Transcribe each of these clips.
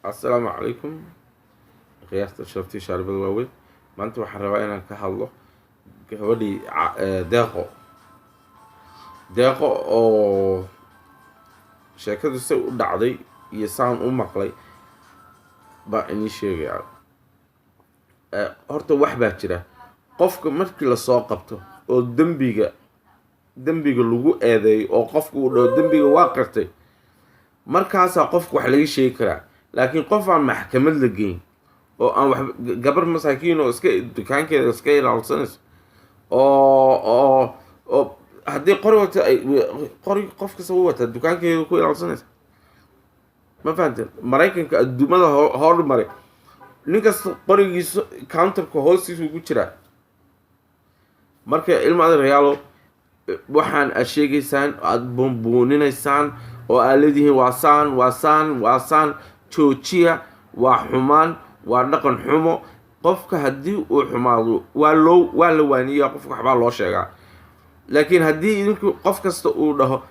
السلام عليكم khiyaarta sharaftii shaaribada waaweyn maanta waxaan rabaa inaan ka hadlo gabadhii deeqo oo sheekadu say u dhacday iyo saan u maqlay baa inii sheegaya. Horta wax baa jira, qofka markii lasoo qabto oo dembiga lagu eedeeyo oo qofka uu dhaho dembiga waa qirtay, markaasaa qofka wax laga sheegi karaa. laakiin qof aan maxkamad la geyn oo aan wax gabar masaakiin oo iska dukaankeeda iska ilaalsanayso oo haddii qori wata qori qof kasta u wata dukaankeeda ku ilaalsanaysa. ma fahanteen? maraykanka adduumada hormaray nin kasta qorigiisa counterka hoostiisa ugu jiraa. marka ilma adeerayaalo, waxaan aad sheegaysaan, aada buunbuuninaysaan oo aad leedihiin waa saan joojiya, waa xumaan, waa dhaqan xumo. qofka haddii uu xumaado waa la waaniyaa, qofka waxbaa loo sheegaa. laakiin haddii idinku qof kasta uu dhaho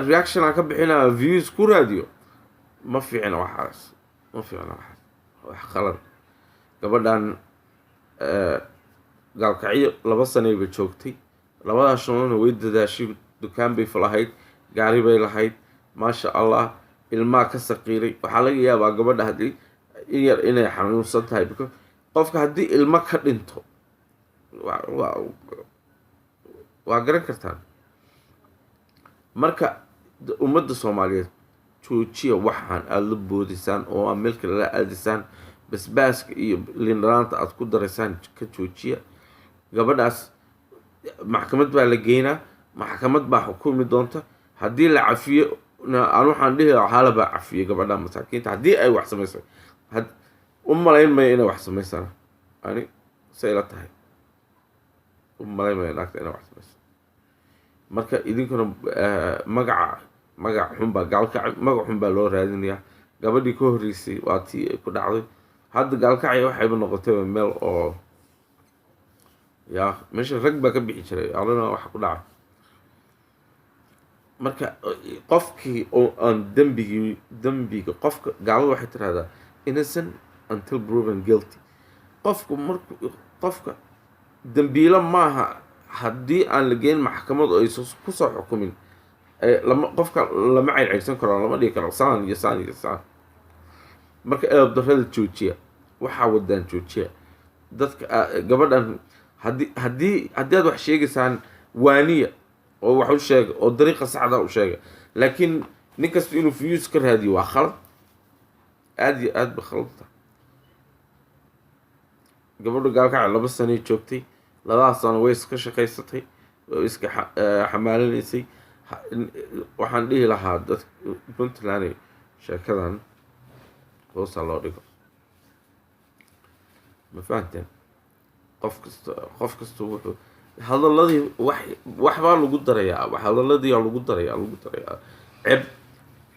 reaction aan ka bixinaya views ku raadiyo, ma fiicna waxaas, wax qalad. gabadhan gaalkacyo 2 sanayba joogtay, 2 sanona way dadaashay, dukaan bay lahayd, gaari bay lahayd, maasha allah, ilmaa ka saqiiray. waxaa laga yaabaa gabadha haddii in yar inay xanuunsan tahay, because qofka haddii ilmo ka dhinto waa garan kartaan. marka ummadda soomaaliyeed, joojiya waxaan aada la boodisaan oo aan meelka lala aadisaan, basbaaska iyo lindhanaanta aada ku daraysaan ka joojiya. gabadhaas maxkamad baa la geynaa, maxkamad baa xukumi doonta. haddii la cafiyo aan waxaan dhihi lahaa halabaa cafiyay gabadha masaakiinta haddii ay wax samaysay. u malayn maya inay wax samaysana, ani say la tahay u malayn maya naagta inay wax samaysa. marka idinkuna magac xun baa gaalkacay, magac xun baa loo raadinayaa. gabadhii ka horreysay waa tii ay ku dhacday. hadda gaalkacay waxayba noqotayba meel oo meesha rag baa ka bixi jiray, alina waxa ku dhacay. marka qofkii oo aan dembiga qofka gaalada waxay tirahdaa innocent until proven guilty. qofka dembiilo maaha haddii aan la geyn maxkamad oo aysan kusoo xukumin. qofka lama ceyrceysan karo, lama dhigi karo saan iyo saan iyo saan. marka eebdarrada joojiya, waxaa wadaan joojiya. dadka gabadhan haddii aad wax sheegaysaan, waaniya oo wax u sheega oo dariiqa saxda u sheega. laakiin nin kasta inuu views ka raadiyo waa khalad, aada iyo aad ba khaladta. gabadha gaalkacay 2 sanay joogtay, 2 sano way iska shaqaysatay, way iska xamaalinaysay. waxaan dhihi lahaa dadka puntland sheekadan hoosa loo dhigo. ma fahanteen? qof kasta wuxuu hadaladii waxbaa lagu darayaa, hadaladii lagu darayaa ceeb.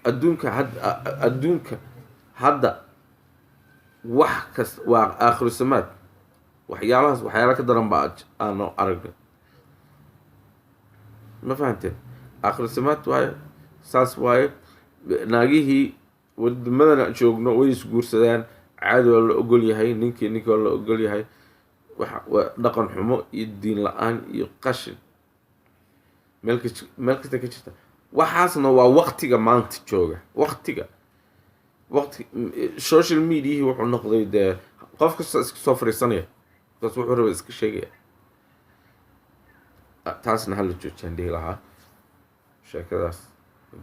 adduunka hadda wax kasta waa aakhiru samaad. waxyaala ka daran baa aano aragnay. ma fahanteen? aakhiru samaad waaye, saas waaye. naagihii wadamadana joogno way isguursadaan, caadi waa la ogol yahay, ninkii waa la ogol yahay. waa dhaqan xumo iyo diin la-aan iyo qashin meel kasta ka jirta. waxaasna waa waqtiga maanta jooga. waqti social mediahii wuxuu noqday dee qof kasta iska soo fariisanaya, markaas wuxuu raba iska sheegaya. taasna hala joojiyaan dhihi lahaa. sheekadaas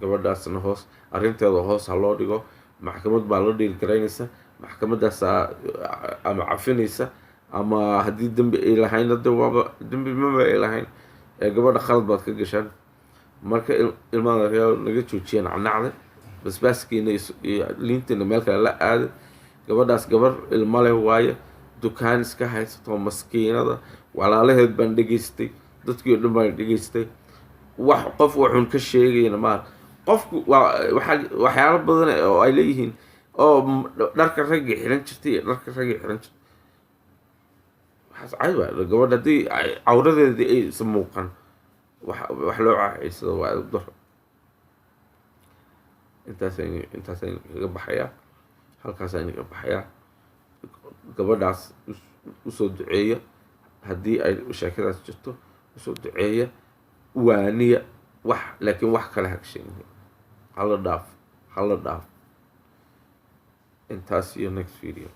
gabadhaasna arrinteeda hoos ha loo dhigo. maxkamad baa la dhiiri garaynaysa, maxkamadaasaa ama cafinaysa, ama haddii dembi ay lahayn hade waaba dembi maba ay lahayn, gabadha khalad baad ka gashaan. marka ilmaada reer laga joojiya nacnacda, basbaaskiina iyo liintiina meel kale la aada. gabadhaas gabar ilma leh waaye, dukaan iska haysato maskiinada. walaalaheed baan dhegaystay, dadkii o dhan baan dhegaystay. qof waxuun ka sheegayna maa. qofku waxyaalo badan oo ay leeyihiin oo dharka raggii xiran jirtay iyo dharka raggii xiran jirtay. gabadha haddii cawradeedii ay isa muuqan, wax loo caaxaysado waa daro. intaasaynu kaga baxayaa. halkaasaan inaga baxayaa. gabadhaas usoo duceeya haddii ay sheekadaas jirto, usoo duceeya, waaniya wax, laakiin wax kale hagsheegin, hala dhaaf. Intaas iyo next video.